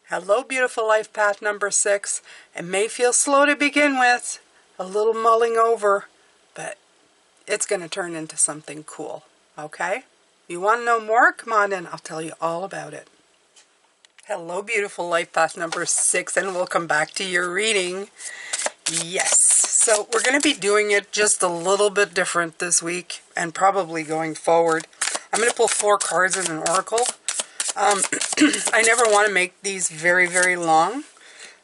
Hello, beautiful life path number 6. It may feel slow to begin with, a little mulling over, but it's going to turn into something cool, okay? You want to know more? Come on in, I'll tell you all about it. Hello, beautiful life path number 6, and welcome back to your reading. Yes, so we're going to be doing it just a little bit different this week, and probably going forward. I'm going to pull 4 cards in an oracle. I never want to make these very, very long.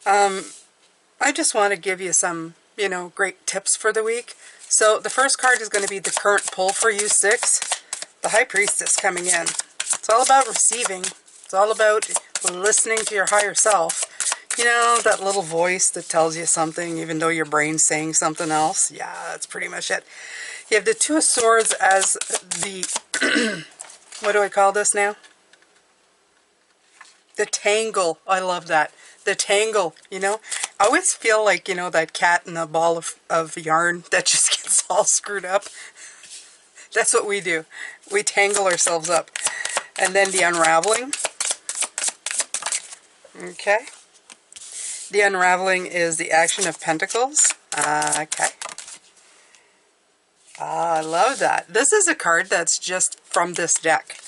I just want to give you some, great tips for the week. So the first card is going to be the current pull for you, 6. The High Priestess coming in. It's all about receiving. It's all about listening to your higher self. You know, that little voice that tells you something, even though your brain's saying something else. Yeah, that's pretty much it. You have the Two of Swords as the, what do I call this now? The tangle. I love that. The tangle, I always feel like, that cat in a ball of yarn that just gets all screwed up. That's what we do. We tangle ourselves up. And then the Unraveling. Okay. The Unraveling is the Action of Pentacles. Okay. I love that. This is a card that's just from this deck.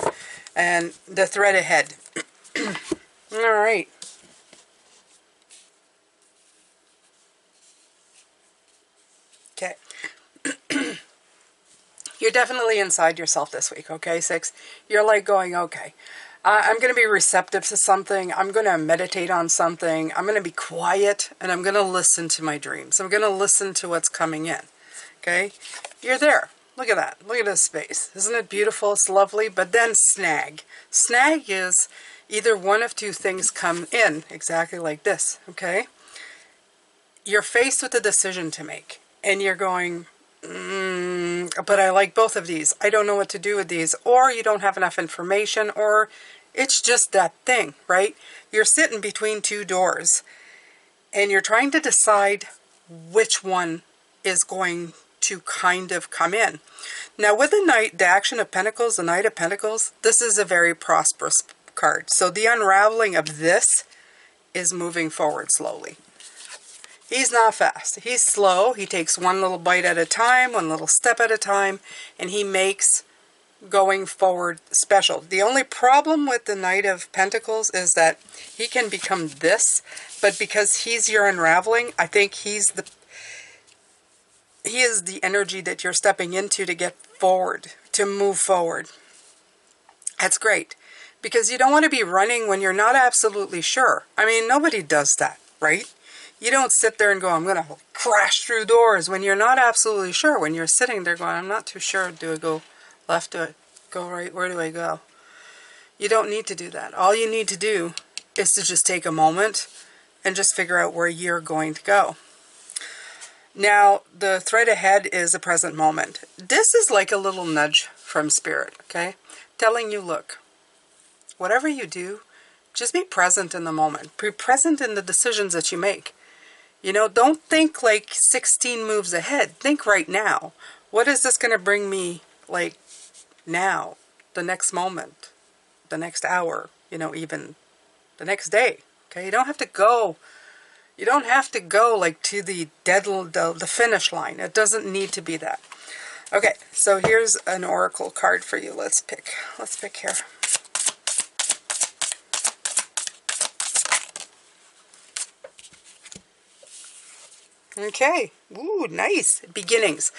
And the thread ahead. All right. Okay. You're definitely inside yourself this week, okay, 6? You're like going, okay, I'm going to be receptive to something. I'm going to meditate on something. I'm going to be quiet, and I'm going to listen to my dreams. I'm going to listen to what's coming in, okay? You're there. Look at that. Look at this space. Isn't it beautiful? It's lovely. But then snag. Snag is either one of two things come in, exactly like this, okay? You're faced with a decision to make, and you're going, but I like both of these. I don't know what to do with these. Or you don't have enough information, or it's just that thing, right? You're sitting between two doors, and you're trying to decide which one is going to kind of come in. Now, with the Action of Pentacles, the Knight of Pentacles, this is a very prosperous card. So the unraveling of this is moving forward slowly. He's not fast. He's slow. He takes one little bite at a time, one little step at a time, and he makes going forward special. The only problem with the Knight of Pentacles is that he can become this, but because he's your unraveling, I think he is the energy that you're stepping into to get forward, to move forward. That's great. Because you don't want to be running when you're not absolutely sure. I mean, nobody does that, right? You don't sit there and go, I'm going to crash through doors when you're not absolutely sure. When you're sitting there going, I'm not too sure. Do I go left? Do I go right? Where do I go? You don't need to do that. All you need to do is to just take a moment and just figure out where you're going to go. Now, the thread ahead is a present moment. This is like a little nudge from Spirit, okay? Telling you, look, whatever you do, just be present in the moment. Be present in the decisions that you make. Don't think like 16 moves ahead. Think right now. What is this going to bring me, like, now? The next moment. The next hour. Even the next day. Okay? You don't have to go. You don't have to go, like, to the finish line. It doesn't need to be that. Okay, so here's an oracle card for you. Let's pick here. Okay. Ooh, nice. Beginnings.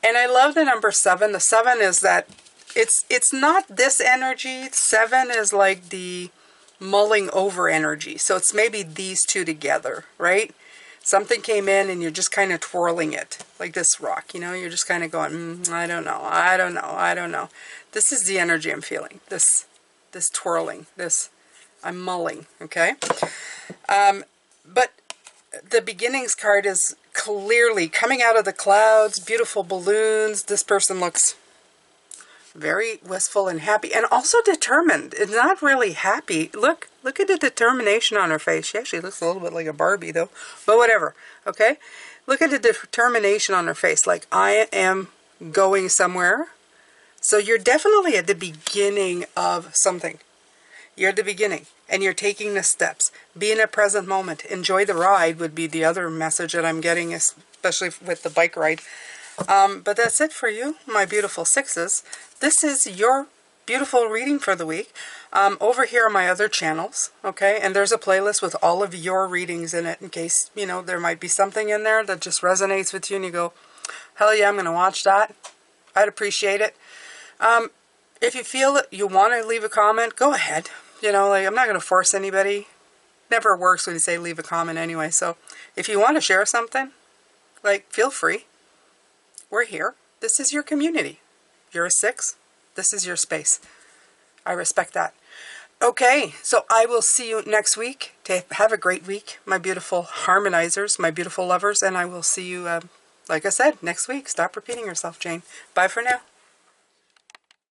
And I love the number 7. The 7 is that it's not this energy. 7 is like the mulling over energy. So it's maybe these two together, right? Something came in and you're just kind of twirling it like this rock, you're just kind of going, I don't know. This is the energy I'm feeling. This twirling, I'm mulling, okay? But the beginnings card is clearly coming out of the clouds, beautiful balloons. This person looks very wistful and happy, and also determined. It's not really happy. Look at the determination on her face. She actually looks a little bit like a Barbie, though. But whatever, okay? Look at the determination on her face. Like, I am going somewhere. So you're definitely at the beginning of something. You're the beginning, and you're taking the steps. Be in a present moment. Enjoy the ride would be the other message that I'm getting, especially with the bike ride. But that's it for you, my beautiful sixes. This is your beautiful reading for the week. Over here are my other channels, okay? And there's a playlist with all of your readings in it in case, you know, there might be something in there that just resonates with you and you go, hell yeah, I'm going to watch that. I'd appreciate it. If you feel that you want to leave a comment, go ahead. You know, like, I'm not going to force anybody. Never works when you say leave a comment anyway. So if you want to share something, like, feel free. We're here. This is your community. You're a 6. This is your space. I respect that. Okay, so I will see you next week. Have a great week, my beautiful harmonizers, my beautiful lovers, and I will see you, like I said, next week. Stop repeating yourself, Jane. Bye for now.